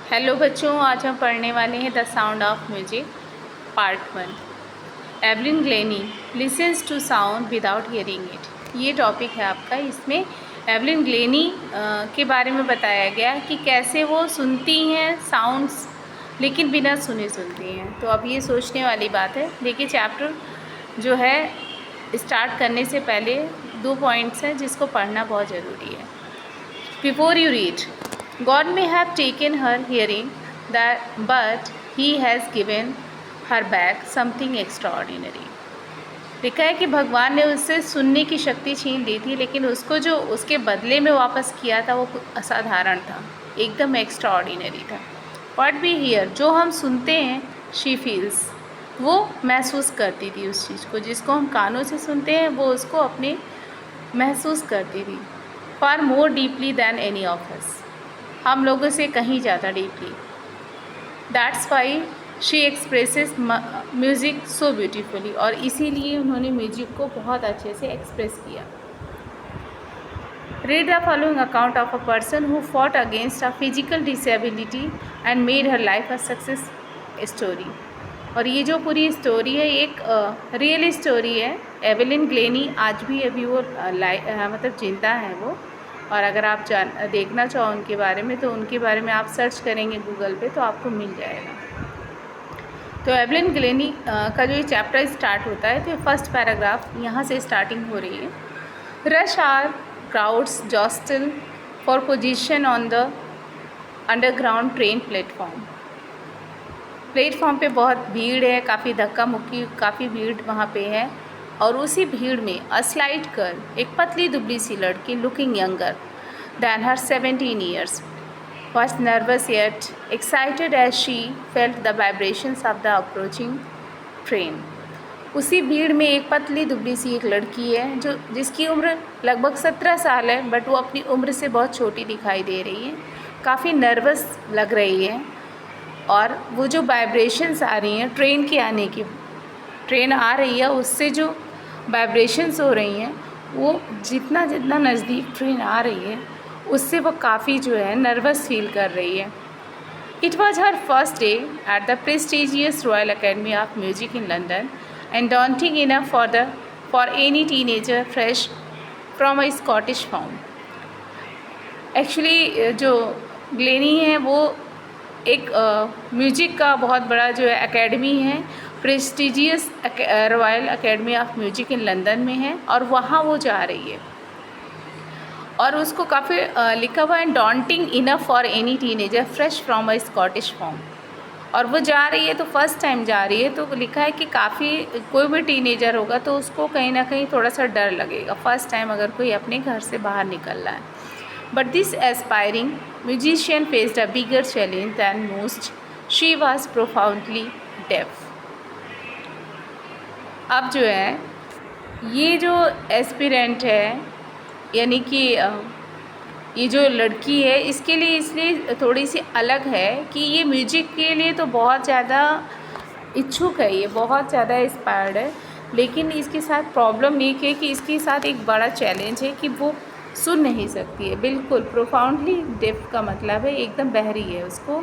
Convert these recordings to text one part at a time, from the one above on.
Hello बच्चों, आज हम पढ़ने वाले हैं the sound of music part 1। Evelyn Glennie listens to sound without hearing it. ये टॉपिक है आपका। इसमें एवलिन ग्लेनी के बारे में बताया गया कि कैसे वो सुनती हैं साउंड्स लेकिन बिना सुने सुनती हैं। तो अब ये सोचने वाली बात है। देखिए, चैप्टर जो है स्टार्ट करने से पहले 2 पॉइंट्स हैं जिसको पढ़ना बहुत ज़रूरी है। Before you read, God may have taken her hearing, but He has given her back something extraordinary। लिखा है कि भगवान ने उससे सुनने की शक्ति छीन ली थी, लेकिन उसको जो उसके बदले में वापस किया था वो असाधारण था, एकदम एक्स्ट्राऑर्डिनरी था। What we hear, जो हम सुनते हैं, she feels, वो महसूस करती थी उस चीज़ को। जिसको हम कानों से सुनते हैं वो उसको अपने महसूस करती थी। Far more deeply than any of us, हम लोगों से कहीं ज़्यादा deeply. That's why she expresses music so beautifully, और इसीलिए उन्होंने म्यूजिक को बहुत अच्छे से एक्सप्रेस किया। Read the following account of a person who fought against a physical disability and made her life a success story. और ये जो पूरी स्टोरी है एक रियल स्टोरी है। एवलिन ग्लेनी आज भी अभी वो मतलब जिंदा है वो। और अगर आप देखना चाहो उनके बारे में तो उनके बारे में आप सर्च करेंगे गूगल पे तो आपको मिल जाएगा। तो एवलिन ग्लेनी का जो ये चैप्टर स्टार्ट होता है तो फर्स्ट पैराग्राफ यहाँ से स्टार्टिंग हो रही है। Rush hour crowds jostle for position on the underground train platform पे बहुत भीड़ है, काफ़ी धक्का मुक्की, काफ़ी भीड़ वहाँ पे है। और उसी भीड़ में अ स्लाइट गर्ल, एक पतली दुबली सी लड़की, looking younger than her 17 years, was nervous yet excited as she felt the vibrations of the approaching train. उसी भीड़ में एक पतली दुबली सी एक लड़की है जो जिसकी उम्र लगभग 17 साल है, बट वो अपनी उम्र से बहुत छोटी दिखाई दे रही है, काफ़ी नर्वस लग रही है। और वो जो वाइब्रेशंस आ रही हैं ट्रेन के आने की, ट्रेन आ रही है उससे जो वाइब्रेशंस हो रही हैं वो जितना जितना नज़दीक ट्रेन आ रही है उससे वो काफ़ी जो है नर्वस फील कर रही है। It was her first day at the prestigious royal academy of music in London and daunting enough for any teenager fresh from a Scottish farm. Actually जो ग्लेनी है वो एक म्यूजिक का बहुत बड़ा जो है एकेडमी है, prestigious royal academy of music in London में है, और वहाँ वो जा रही है। और उसको काफ़ी लिखा हुआ है daunting enough for any teenager fresh from a Scottish form. और वो जा रही है तो फर्स्ट टाइम जा रही है, तो लिखा है कि काफ़ी कोई भी टीनेजर होगा तो उसको कहीं ना कहीं थोड़ा सा डर लगेगा फर्स्ट टाइम अगर कोई अपने घर से बाहर निकल रहा है। But this aspiring musician faced a bigger challenge than most. She was profoundly deaf. अब जो है ये जो एस्पिरेंट है, यानी कि ये जो लड़की है इसके लिए इसलिए थोड़ी सी अलग है कि ये म्यूजिक के लिए तो बहुत ज़्यादा इच्छुक है, ये बहुत ज़्यादा इंस्पायर्ड है, लेकिन इसके साथ प्रॉब्लम ये है कि इसके साथ एक बड़ा चैलेंज है कि वो सुन नहीं सकती है। बिल्कुल प्रोफाउंडली डेफ का मतलब है एकदम बहरी है, उसको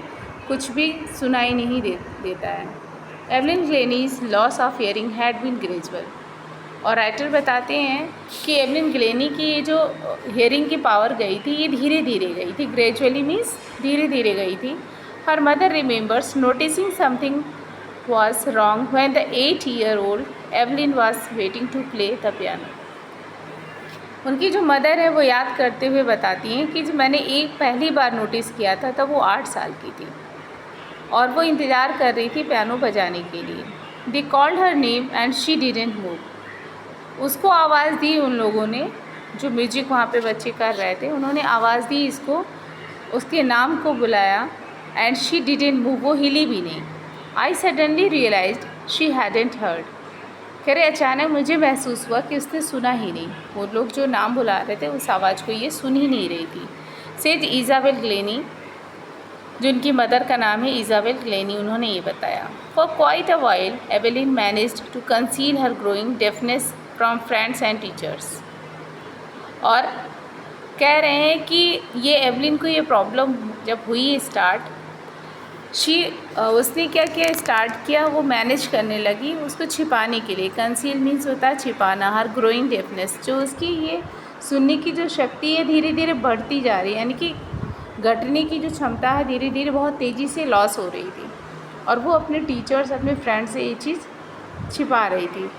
कुछ भी सुनाई नहीं देता है। Evelyn Glennie's loss of hearing had been gradual. और राइटर बताते हैं कि एवलिन ग्लेनी की ये जो हियरिंग की पावर गई थी ये धीरे धीरे गई थी। ग्रेजुअली मीन्स धीरे धीरे गई थी। Her mother remembers noticing something was wrong when the 8-year-old Evelyn was waiting to play the piano. उनकी जो मदर है वो याद करते हुए बताती हैं कि मैंने एक पहली बार नोटिस किया था तब वो 8 साल की थी और वो इंतज़ार कर रही थी पियानो बजाने के लिए। They called her name and she didn't move. उसको आवाज़ दी उन लोगों ने, जो म्यूजिक वहाँ पे बच्चे कर रहे थे, उन्होंने आवाज़ दी इसको, उसके नाम को बुलाया, एंड शी डिडंट मूव, वो हिली भी नहीं। I suddenly realised she hadn't heard. कह रहे अचानक मुझे महसूस हुआ कि उसने सुना ही नहीं, वो लोग जो नाम बुला रहे थे उस आवाज़ को ये सुन ही नहीं रही थी। सेज इज़ाबेल ग्लेनी, जिनकी मदर का नाम है इज़ाबेल ग्लेनी, उन्होंने ये बताया। For quite a while Evelyn managed to conceal her growing deafness from friends and teachers. और कह रहे हैं कि ये एवलिन को ये प्रॉब्लम जब हुई स्टार्ट उसने क्या किया, स्टार्ट किया, वो मैनेज करने लगी उसको छिपाने के लिए। कंसील मीन्स होता है छिपाना। हर ग्रोइंग डेफनेस, जो उसकी ये सुनने की जो शक्ति है धीरे धीरे बढ़ती जा रही है, यानी कि घटने की जो क्षमता है धीरे धीरे बहुत तेज़ी से लॉस हो रही थी। और वो अपने टीचर्स, अपने फ्रेंड से ये चीज़ छिपा रही थी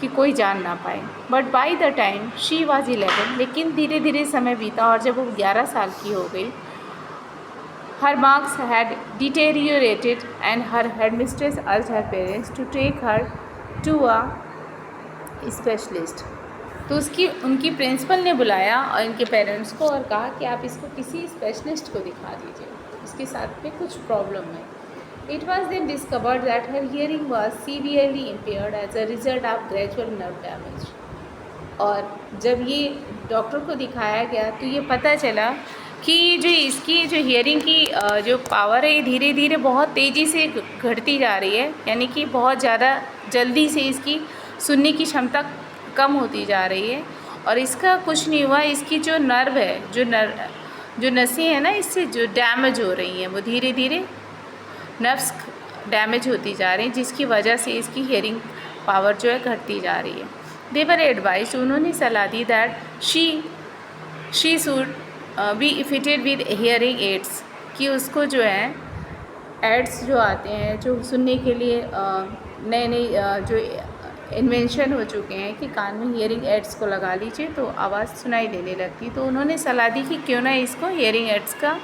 कि कोई जान ना पाए। But by the time she was 11, लेकिन धीरे धीरे समय बीता और जब वो 11 साल की हो गई, her marks had deteriorated and her headmistress urged her parents to take her to a specialist। तो उनकी प्रिंसिपल ने बुलाया और इनके पेरेंट्स को और कहा कि आप इसको किसी स्पेशलिस्ट को दिखा दीजिए, इसके साथ में कुछ प्रॉब्लम है। It was then discovered that her hearing was severely impaired as a result of gradual nerve damage। और जब ये डॉक्टर को दिखाया गया तो ये पता चला कि जो इसकी जो हियरिंग की जो पावर है ये धीरे धीरे बहुत तेज़ी से घटती जा रही है, यानी कि बहुत ज़्यादा जल्दी से इसकी सुनने की क्षमता कम होती जा रही है। और इसका कुछ नहीं हुआ, इसकी जो नर्व है, जो नसें हैं ना, इससे जो डैमेज हो रही हैं वो धीरे धीरे नर्व्स डैमेज होती जा रही हैं, जिसकी वजह से इसकी हियरिंग पावर जो है घटती जा रही है। दे वर एडवाइस, उन्होंने सलाह दी that she should be fitted with hearing aids, कि उसको जो है एड्स जो आते हैं जो सुनने के लिए नए नए जो इन्वेंशन हो चुके हैं कि कान में हियरिंग एड्स को लगा लीजिए तो आवाज़ सुनाई देने लगती। तो उन्होंने सलाह दी कि क्यों ना इसको हियरिंग एड्स का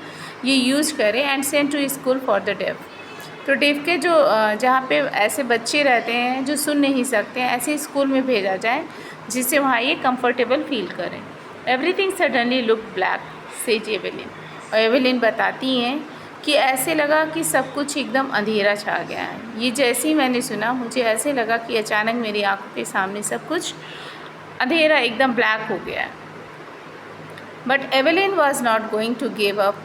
ये यूज़ करें and send to school for the deaf. तो डेफ के जो जहाँ पे ऐसे बच्चे रहते हैं जो सुन नहीं सकते हैं, ऐसे स्कूल में भेजा जाए जिससे वहाँ ये कंफर्टेबल फील करें। Everything suddenly look black, says Evelyn. और एवेलिन बताती हैं कि ऐसे लगा कि सब कुछ एकदम अंधेरा छा गया है। ये जैसे ही मैंने सुना मुझे ऐसे लगा कि अचानक मेरी आंखों के सामने सब कुछ अंधेरा एकदम ब्लैक हो गया है। But Evelyn was not going to give up,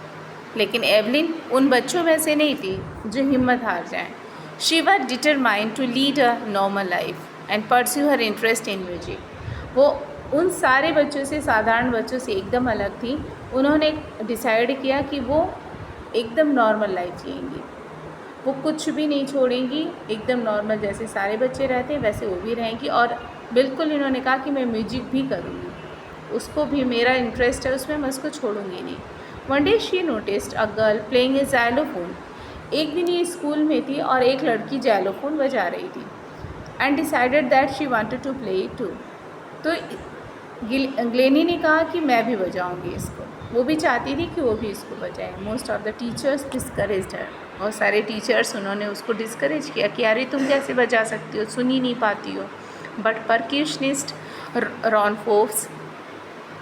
लेकिन एवेलिन उन बच्चों में से नहीं थी जो हिम्मत हार जाएं। She was determined to lead a normal life and pursue her interest in music. वो उन सारे बच्चों से, साधारण बच्चों से एकदम अलग थी। उन्होंने डिसाइड किया कि वो एकदम नॉर्मल लाइफ जिएंगी, वो कुछ भी नहीं छोड़ेंगी, एकदम नॉर्मल जैसे सारे बच्चे रहते हैं वैसे वो भी रहेंगी। और बिल्कुल इन्होंने कहा कि मैं म्यूजिक भी करूँगी, उसको भी मेरा इंटरेस्ट है उसमें, मैं उसको छोड़ूंगी नहीं। One day she noticed a girl playing a xylophone. एक दिन ये स्कूल में थी और एक लड़की ज़ाइलोफोन बजा रही थी and decided that she wanted to play it too. तो ग्लेनी ने कहा कि मैं भी बजाऊंगी इसको, वो भी चाहती थी कि वो भी इसको बजाए। Most of the teachers discouraged her, बहुत सारे टीचर्स उन्होंने उसको डिस्करेज किया कि अरे तुम कैसे बजा सकती हो, सुन ही नहीं पाती हो। But percussionist Ron Forbes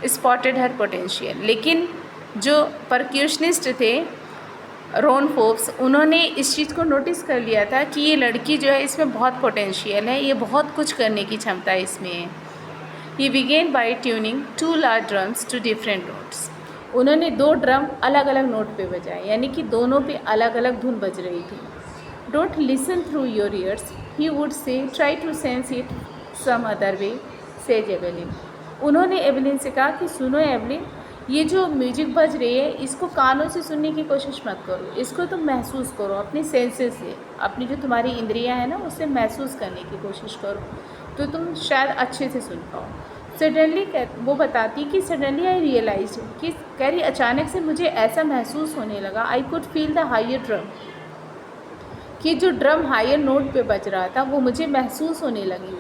spotted her potential. लेकिन जो परक्यूशनिस्ट थे रॉन फोर्ब्स, उन्होंने इस चीज़ को नोटिस कर लिया था कि ये लड़की जो है इसमें बहुत पोटेंशियल है, ये बहुत कुछ करने की क्षमता इसमें है। He began by tuning 2 large drums to different notes. उन्होंने 2 ड्रम अलग अलग नोट पे बजाए, यानी कि दोनों पे अलग अलग धुन बज रही थी। Don't listen through your ears, he would say, try to sense it some other way, says Evelyn. उन्होंने एवेलिन से कहा कि सुनो एवेलिन, ये जो म्यूजिक बज रही है इसको कानों से सुनने की कोशिश मत करो, इसको तुम महसूस करो अपने सेंसेस से, अपनी जो तुम्हारी इंद्रियां हैं ना उससे महसूस करने की कोशिश करो, तो तुम शायद अच्छे से सुन पाओ। सडनली वो बताती कि सडनली आई रियलाइज कि कह रही अचानक से मुझे ऐसा महसूस होने लगा, I could feel the higher drum, कि जो ड्रम हायर नोट पे बज रहा था वो मुझे महसूस होने लगी,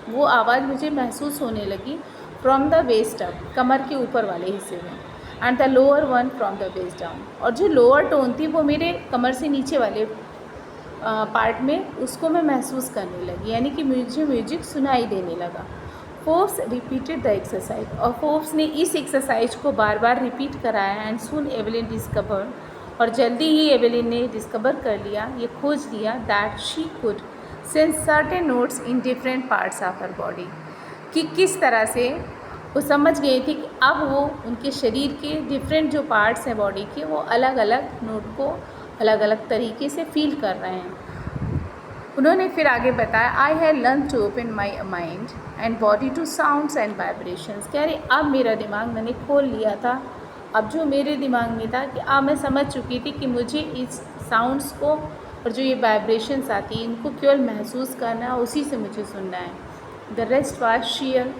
वो आवाज़ मुझे महसूस होने लगी फ्रॉम द वेस्ट अप, कमर के ऊपर वाले हिस्से में, and the lower one from the waist down. और जो लोअर टोन थी वो मेरे कमर से नीचे वाले पार्ट में, उसको मैं महसूस करने लगी, यानी कि मुझे म्यूजिक सुनाई देने लगा। फोर्ब्स रिपीटेड द एक्सरसाइज, और फोर्ब्स ने इस एक्सरसाइज को बार बार रिपीट कराया। एंड सून एवेलिन डिस्कवर, और जल्दी ही एवेलिन ने डिस्कवर कर लिया, ये खोज लिया, that she could sense certain notes in different parts of her body, कि किस तरह से वो समझ गई थी कि अब वो उनके शरीर के डिफरेंट जो पार्ट्स हैं बॉडी के, वो अलग अलग नोट को अलग अलग तरीके से फील कर रहे हैं। उन्होंने फिर आगे बताया, I have learn to open my mind and body to sounds and vibrations. कह रहे अब मेरा दिमाग मैंने खोल लिया था अब जो मेरे दिमाग में था कि अब मैं समझ चुकी थी कि मुझे इस साउंड्स को और जो ये वाइब्रेशंस आती हैं इनको केवल महसूस करना है, उसी से मुझे सुनना है। The rest was share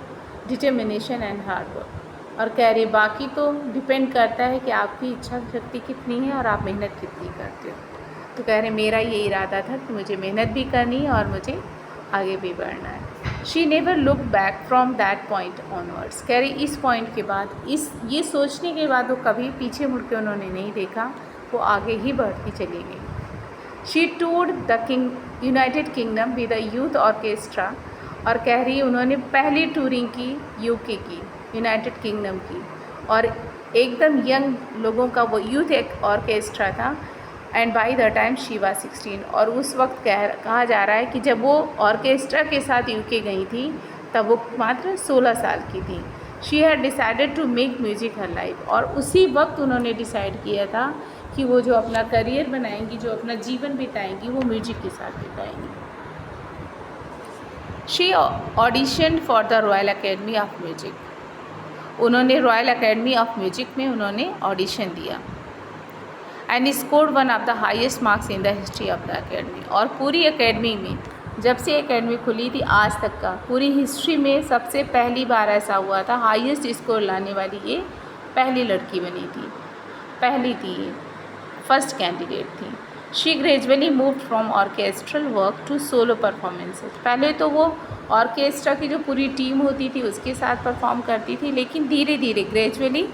determination and hard work. और कह रहे बाकी तो डिपेंड करता है कि आपकी इच्छा शक्ति कितनी है और आप मेहनत कितनी करते हो। तो कह रहे मेरा ये इरादा था कि मुझे मेहनत भी करनी है और मुझे आगे भी बढ़ना है। She never look back from that point onwards. कह रही इस पॉइंट के बाद, ये सोचने के बाद वो कभी पीछे मुड़ के उन्होंने नहीं देखा, वो आगे ही बढ़ती चली गई। She toured the United Kingdom with the youth orchestra. और कह रही उन्होंने पहली टूरिंग की यूके की, यूनाइटेड किंगडम की, और एकदम यंग लोगों का वो यूथ एक ऑर्केस्ट्रा था। And by the time she was 16। और उस वक्त कहा जा रहा है कि जब वो ऑर्केस्ट्रा के साथ यूके गई थी तब वो मात्र 16 साल की थी। She had decided to make music her life. और उसी वक्त उन्होंने डिसाइड किया था कि वो जो अपना करियर बनाएंगी, जो अपना जीवन बिताएंगी, वो म्यूजिक के साथ बिताएंगी। She audition for the Royal academy of Music. उन्होंने रॉयल अकेडमी ऑफ म्यूजिक में उन्होंने ऑडिशन दिया and scored one of the highest marks in the history of the academy. और पूरी अकेडमी में, जब से अकेडमी खुली थी आज तक का, पूरी हिस्ट्री में सबसे पहली बार ऐसा हुआ था, हाईएस्ट स्कोर लाने वाली ये पहली लड़की बनी थी, पहली थी ये, फर्स्ट कैंडिडेट थी। She gradually moved from orchestral work to solo performances. पहले तो वो ऑर्केस्ट्रा की जो पूरी टीम होती थी उसके साथ परफॉर्म करती थी, लेकिन धीरे धीरे, ग्रेजुअली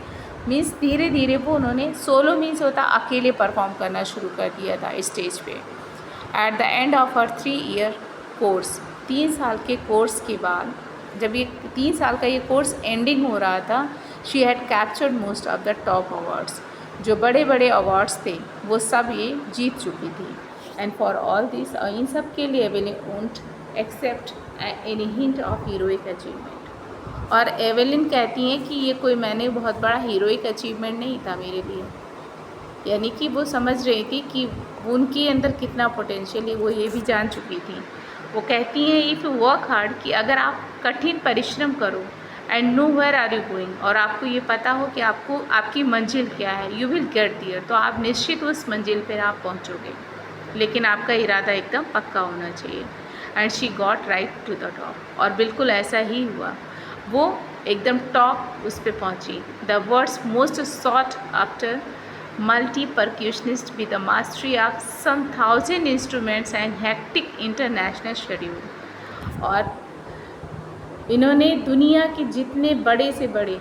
मीन्स धीरे धीरे, वो उन्होंने सोलो मीन्स होता अकेले परफॉर्म करना शुरू कर दिया था स्टेज पे। At the end of her 3-year course, 3 साल के कोर्स के बाद, जब ये 3 साल का ये कोर्स एंडिंग हो रहा था, she had captured most of the top awards. जो बड़े बड़े अवार्ड्स थे वो सब ये जीत चुकी थी। एंड फॉर ऑल दिस, इन सब के लिए Evelyn won't accept any hint of heroic achievement. और एवेलिन कहती हैं कि ये कोई मैंने बहुत बड़ा हीरोइक अचीवमेंट नहीं था मेरे लिए, यानी कि वो समझ रही थी कि उनके अंदर कितना पोटेंशियल है, वो ये भी जान चुकी थी। वो कहती हैं इफ़ यू वर्क हार्ड, कि अगर आप कठिन परिश्रम करो, and nowhere are you going, और आपको ये पता हो कि आपको आपकी मंजिल क्या है, यू विल गेट देयर, तो आप निश्चित उस मंजिल पर आप पहुँचोगे, लेकिन आपका इरादा एकदम पक्का होना चाहिए। And she got right to the top. और बिल्कुल ऐसा ही हुआ, वो एकदम टॉप उस पर पहुँची। The world's most sought after multi percussionist with the mastery of some 1000 instruments and hectic international schedule. और इन्होंने दुनिया के जितने बड़े से बड़े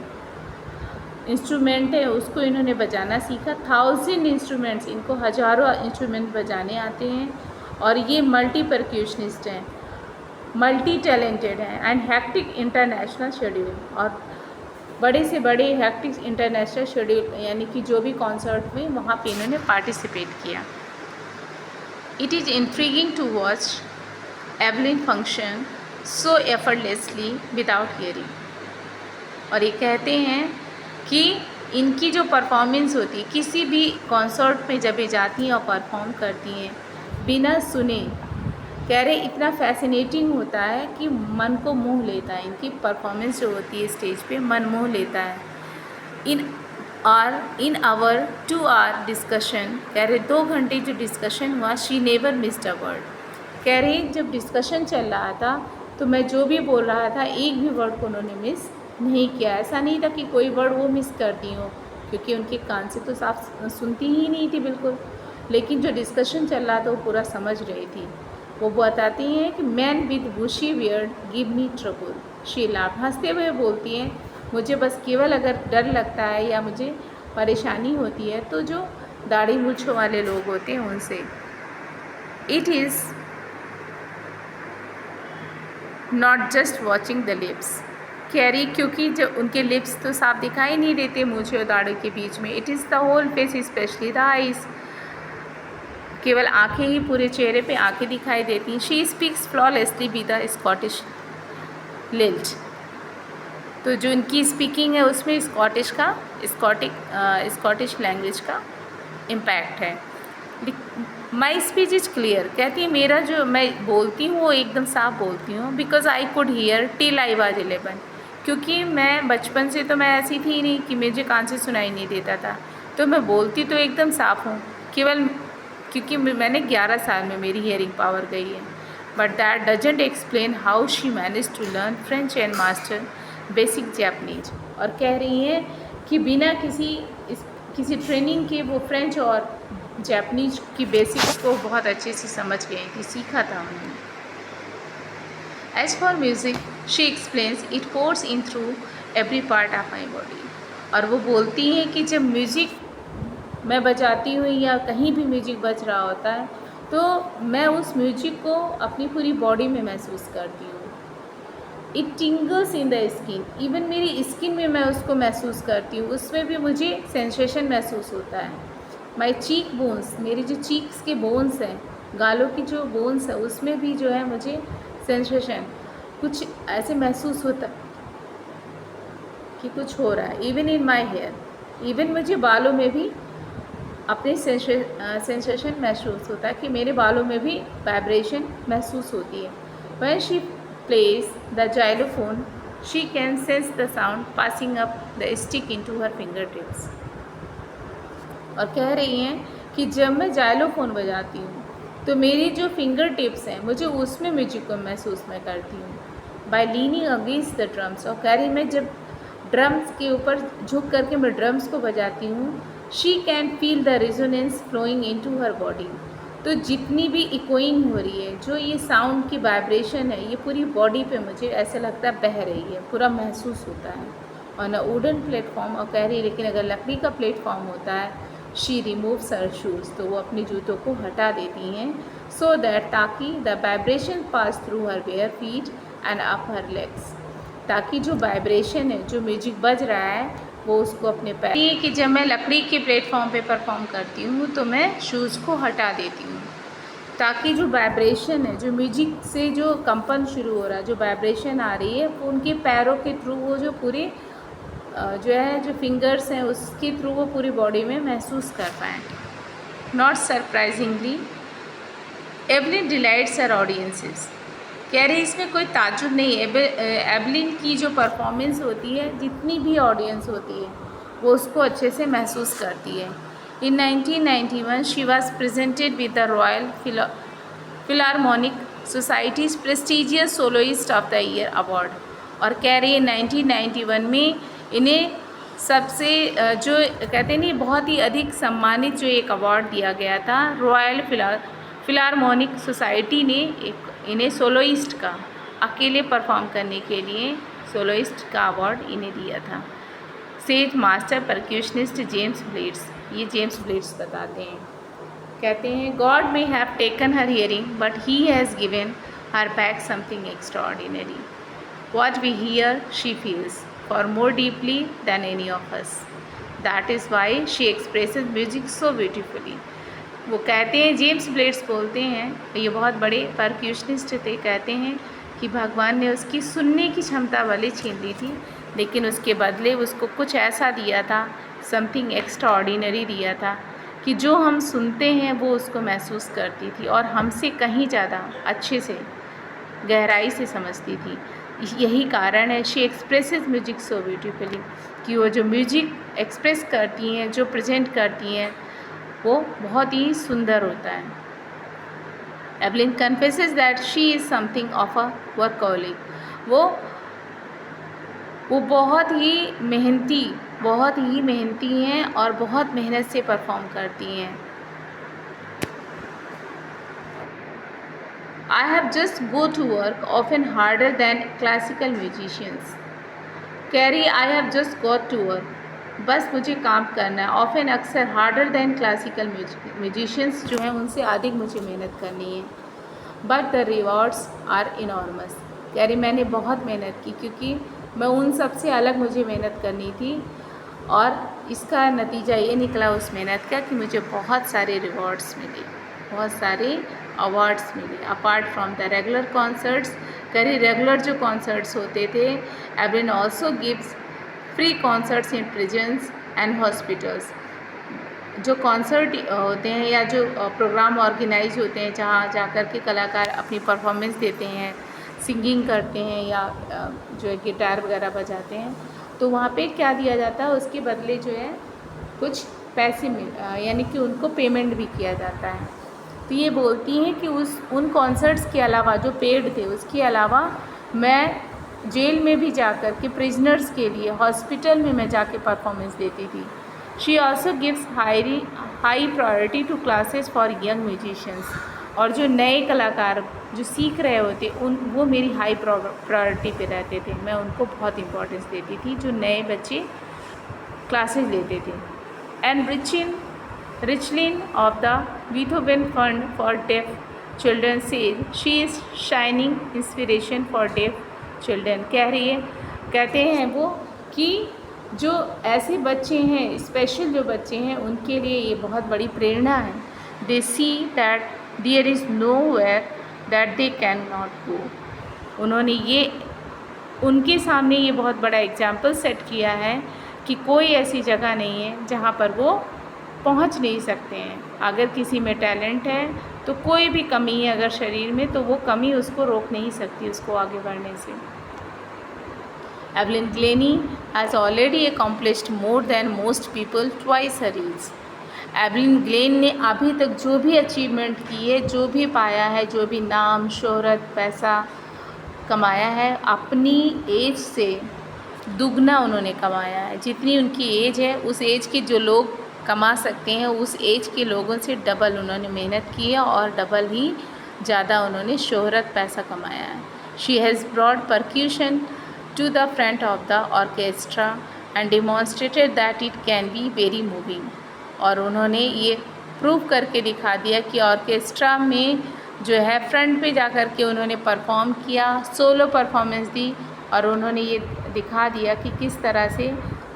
इंस्ट्रूमेंट है उसको इन्होंने बजाना सीखा। 1000 इंस्ट्रूमेंट्स, इनको हज़ारों इंस्ट्रूमेंट बजाने आते हैं, और ये मल्टी परक्यूशनिस्ट हैं, मल्टी टैलेंटेड हैं, एंड हेक्टिक इंटरनेशनल शेड्यूल, और बड़े से बड़े हेक्टिक इंटरनेशनल शेड्यूल यानी कि जो भी कॉन्सर्ट में वहाँ पे इन्होंने पार्टिसिपेट किया। It is intriguing to watch Evelyn function so effortlessly without hearing. और ये कहते हैं कि इनकी जो परफॉर्मेंस होती है किसी भी कॉन्सर्ट में जब ये जाती हैं और परफॉर्म करती हैं बिना सुने, कह रहे इतना फैसिनेटिंग होता है कि मन को मोह लेता है। इनकी परफॉर्मेंस जो होती है स्टेज पे मन मोह लेता है। इन आवर 2 hour डिस्कशन, कह रहे 2 घंटे जो डिस्कशन हुआ, she never missed a word. कह रही जब डिस्कशन चल रहा था तो मैं जो भी बोल रहा था एक भी वर्ड को उन्होंने मिस नहीं किया। ऐसा नहीं था कि कोई वर्ड वो मिस करती हो, क्योंकि उनके कान से तो साफ सुनती ही नहीं थी बिल्कुल, लेकिन जो डिस्कशन चल रहा था वो पूरा समझ रही थी। वो बताती हैं कि man with bushy beard give me trouble. She laugh, हंसते हुए बोलती हैं मुझे बस केवल अगर डर लगता है या मुझे परेशानी होती है तो जो दाढ़ी मूंछों वाले लोग होते हैं उनसे। It is not just watching the lips, कह रही क्योंकि जो उनके लिप्स तो साफ दिखाई नहीं देते मूंछों और दाढ़ी के बीच में। It is the whole face specially the eyes, केवल आंखें ही, पूरे चेहरे पे आंखें दिखाई देती। She speaks flawlessly with the Scottish lilt, तो जो उनकी स्पीकिंग है उसमें स्कॉटिश लैंग्वेज का इम्पैक्ट है। माई स्पीच इज़ क्लियर, कहती है मेरा जो मैं बोलती हूँ वो एकदम साफ बोलती हूँ। Because I could hear till I was 11, क्योंकि मैं बचपन से तो मैं ऐसी थी ही नहीं कि मुझे कान से सुनाई नहीं देता था, तो मैं बोलती तो एकदम साफ हूँ, केवल क्योंकि मैंने 11 साल में मेरी हियरिंग पावर गई है। But that doesn't explain how she manage to learn French and master basic Japanese. और कह रही हैं कि बिना किसी ट्रेनिंग के वो फ्रेंच और जैपनीज की बेसिक्स को बहुत अच्छे से समझ गई थी, सीखा था उन्होंने। As for music, she explains it pours in through every part of my body। और वो बोलती हैं कि जब म्यूज़िक मैं बजाती हूँ या कहीं भी म्यूज़िक बज रहा होता है तो मैं उस म्यूजिक को अपनी पूरी बॉडी में महसूस करती हूँ। It टिंगल्स in the skin, even मेरी स्किन में मैं उसको महसूस करती हूँ, उसमें भी मुझे सेंसेशन महसूस होता है। माई चीक बोन्स, मेरी जो चीक्स के बोन्स हैं, गालों की जो बोन्स है, उसमें भी जो है मुझे सेंसेशन कुछ ऐसे महसूस होता कि कुछ हो रहा है। Even in my hair, even मुझे बालों में भी अपने सेंसेशन महसूस होता है कि मेरे बालों में भी वाइब्रेशन महसूस होती है। When she place the xylophone she can sense the sound passing up the stick into her finger tips. और कह रही हैं कि जब मैं जाइलोफोन बजाती हूँ तो मेरी जो फिंगर टिप्स हैं मुझे उसमें म्यूजिक को महसूस मैं करती हूँ। By leaning against the drums, और कह रही मैं जब ड्रम्स के ऊपर झुक करके मैं ड्रम्स को बजाती हूँ, she can feel the resonance flowing into her body. तो जितनी भी इकोइंग हो रही है, जो ये साउंड की वाइब्रेशन है, ये पूरी बॉडी पे मुझे ऐसे लगता है बह रही है, पूरा महसूस होता है। ऑन अ वुडन प्लेटफॉर्म, और कह रही लेकिन अगर लकड़ी का प्लेटफॉर्म होता है, शी रिमूव्स हर शूज़, तो वो अपने जूतों को हटा देती हैं, सो दैट ताकि the vibration pass through her bare feet and up her legs, ताकि जो वाइब्रेशन है, जो म्यूजिक बज रहा है, वो उसको अपने पैर, ये कि जब मैं लकड़ी के प्लेटफॉर्म पे परफॉर्म करती हूँ तो मैं शूज़ को हटा देती हूँ, ताकि जो वाइब्रेशन है, जो म्यूजिक से जो कंपन शुरू हो रहा है, जो वाइब्रेशन आ रही है, वो उनके पैरों के थ्रू वो जो पूरे जो है जो फिंगर्स हैं उसके थ्रू वो पूरी बॉडी में महसूस कर पाएँ। Not surprisingly Evelyn delights her audiences, कह रही इसमें कोई ताज्जुब नहीं है, एवलिन की जो परफॉर्मेंस होती है, जितनी भी ऑडियंस होती है वो उसको अच्छे से महसूस करती है। In 1991 she was presented with the Royal Philharmonic Society's prestigious soloist of the year award. और कह रही है 1991 में इन्हें सबसे जो कहते नहीं बहुत ही अधिक सम्मानित जो एक अवार्ड दिया गया था, रॉयल फिलारमोनिक सोसाइटी ने इन्हें सोलोइस्ट का, अकेले परफॉर्म करने के लिए सोलोइस्ट का अवार्ड इन्हें दिया था। सेज मास्टर परक्यूशनिस्ट जेम्स ब्लेड्स, ये जेम्स ब्लेड्स बताते हैं, कहते हैं God may have taken her hearing but he has given her back something extraordinary. What we hear, she feels far more deeply than any of us. That is why she expresses music so beautifully. वो कहते हैं, James blades बोलते हैं, ये बहुत बड़े परक्यूशनिस्ट थे, कहते हैं कि भगवान ने उसकी सुनने की क्षमता भले छीन ली थी, लेकिन उसके बदले उसको कुछ ऐसा दिया था, समथिंग एक्स्ट्रा ऑर्डिनरी दिया था, कि जो हम सुनते हैं वो उसको महसूस करती थी और हमसे कहीं ज़्यादा अच्छे से गहराई से समझती थी। यही कारण है she expresses music so beautifully, कि वो जो म्यूजिक एक्सप्रेस करती हैं, जो प्रेजेंट करती हैं, वो बहुत ही सुंदर होता है। Evelyn confesses that she is something of a workaholic, वो बहुत ही मेहनती हैं और बहुत मेहनत से परफॉर्म करती हैं। I have just go to work often harder than classical musicians। कह रही I have just got to work, बस मुझे काम करना है, ऑफन अक्सर हार्डर दैन क्लासिकल म्यूजिशियंस जो हैं उनसे अधिक मुझे मेहनत करनी है। But the rewards are enormous, कह रही मैंने बहुत मेहनत की क्योंकि मैं उन सब से अलग मुझे मेहनत करनी थी, और इसका नतीजा ये निकला उस मेहनत का कि मुझे बहुत सारे रिवॉर्ड्स मिले, बहुत सारे अवार्ड्स मिले। Apart from the regular concerts, करी रेगुलर जो कॉन्सर्ट्स होते थे, Evelyn also gives free concerts in prisons and hospitals. जो कॉन्सर्ट होते हैं या जो प्रोग्राम ऑर्गेनाइज होते हैं जहाँ जा कर के कलाकार अपनी परफॉर्मेंस देते हैं, सिंगिंग करते हैं या जो है गिटार वगैरह बजाते हैं, तो वहाँ पे क्या दिया जाता है, उसके बदले जो है कुछ पैसे यानी कि उनको पेमेंट भी किया जाता है। तो ये बोलती हैं कि उन कॉन्सर्ट्स के अलावा जो पेड थे, उसके अलावा मैं जेल में भी जाकर के प्रिजनर्स के लिए हॉस्पिटल में मैं जाके परफॉर्मेंस देती थी। She also gives high priority to classes for young musicians. और जो नए कलाकार जो सीख रहे होते वो मेरी हाई प्रायोरिटी पे रहते थे, मैं उनको बहुत इम्पोर्टेंस देती थी, जो नए बच्चे क्लासेस लेते थे। And Richlin of the Beethoven Fund for Deaf Children says she is shining inspiration for deaf children। कहते हैं वो कि जो ऐसे बच्चे हैं, स्पेशल जो बच्चे हैं, उनके लिए ये बहुत बड़ी प्रेरणा है। They see that there is nowhere that they cannot go। उन्होंने ये उनके सामने ये बहुत बड़ा एग्जाम्पल सेट किया है कि कोई ऐसी जगह नहीं है जहाँ पर वो पहुंच नहीं सकते हैं। अगर किसी में टैलेंट है तो कोई भी कमी है अगर शरीर में, तो वो कमी उसको रोक नहीं सकती उसको आगे बढ़ने से। Evelyn Glennie has already accomplished more than most people twice her age. Evelyn Glennie ने अभी तक जो भी अचीवमेंट की है, जो भी पाया है, जो भी नाम, शोहरत, पैसा कमाया है, अपनी एज से दुगना उन्होंने कमाया है। जितनी उनकी एज है, उस एज के जो लोग कमा सकते हैं, उस एज के लोगों से डबल उन्होंने मेहनत की है और डबल ही ज़्यादा उन्होंने शोहरत, पैसा कमाया है। She has brought percussion to the front of the orchestra and demonstrated that it can be very moving. और उन्होंने ये प्रूव करके दिखा दिया कि ऑर्केस्ट्रा में जो है फ्रंट पे जा कर के उन्होंने परफॉर्म किया, सोलो परफॉर्मेंस दी, और उन्होंने ये दिखा दिया कि किस तरह से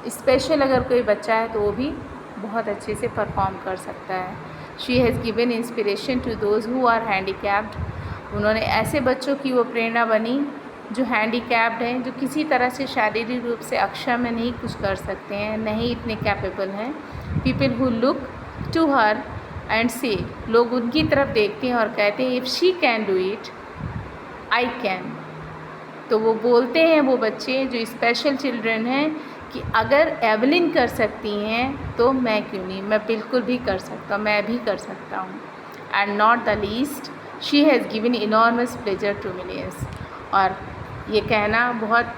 स्पेशल अगर कोई बच्चा है तो वो भी बहुत अच्छे से परफॉर्म कर सकता है। She has given inspiration to those who are handicapped. उन्होंने ऐसे बच्चों की वो प्रेरणा बनी जो हैंडीकैप्ड हैं, जो किसी तरह से शारीरिक रूप से अक्षम में नहीं कुछ कर सकते हैं, नहीं इतने कैपेबल हैं। People who look to her and say, लोग उनकी तरफ देखते हैं और कहते हैं if she can do it I can. तो वो बोलते हैं, वो बच्चे जो स्पेशल चिल्ड्रन हैं, कि अगर एवलिन कर सकती हैं तो मैं क्यों नहीं, मैं बिल्कुल भी कर सकता हूँ, मैं भी कर सकता हूँ। And not the least she has given enormous pleasure to millions. और ये कहना बहुत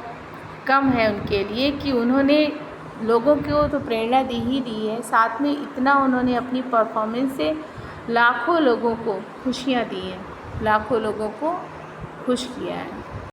कम है उनके लिए कि उन्होंने लोगों को तो प्रेरणा दी ही दी है, साथ में इतना उन्होंने अपनी परफॉर्मेंस से लाखों लोगों को खुशियाँ दी हैं, लाखों लोगों को खुश किया है।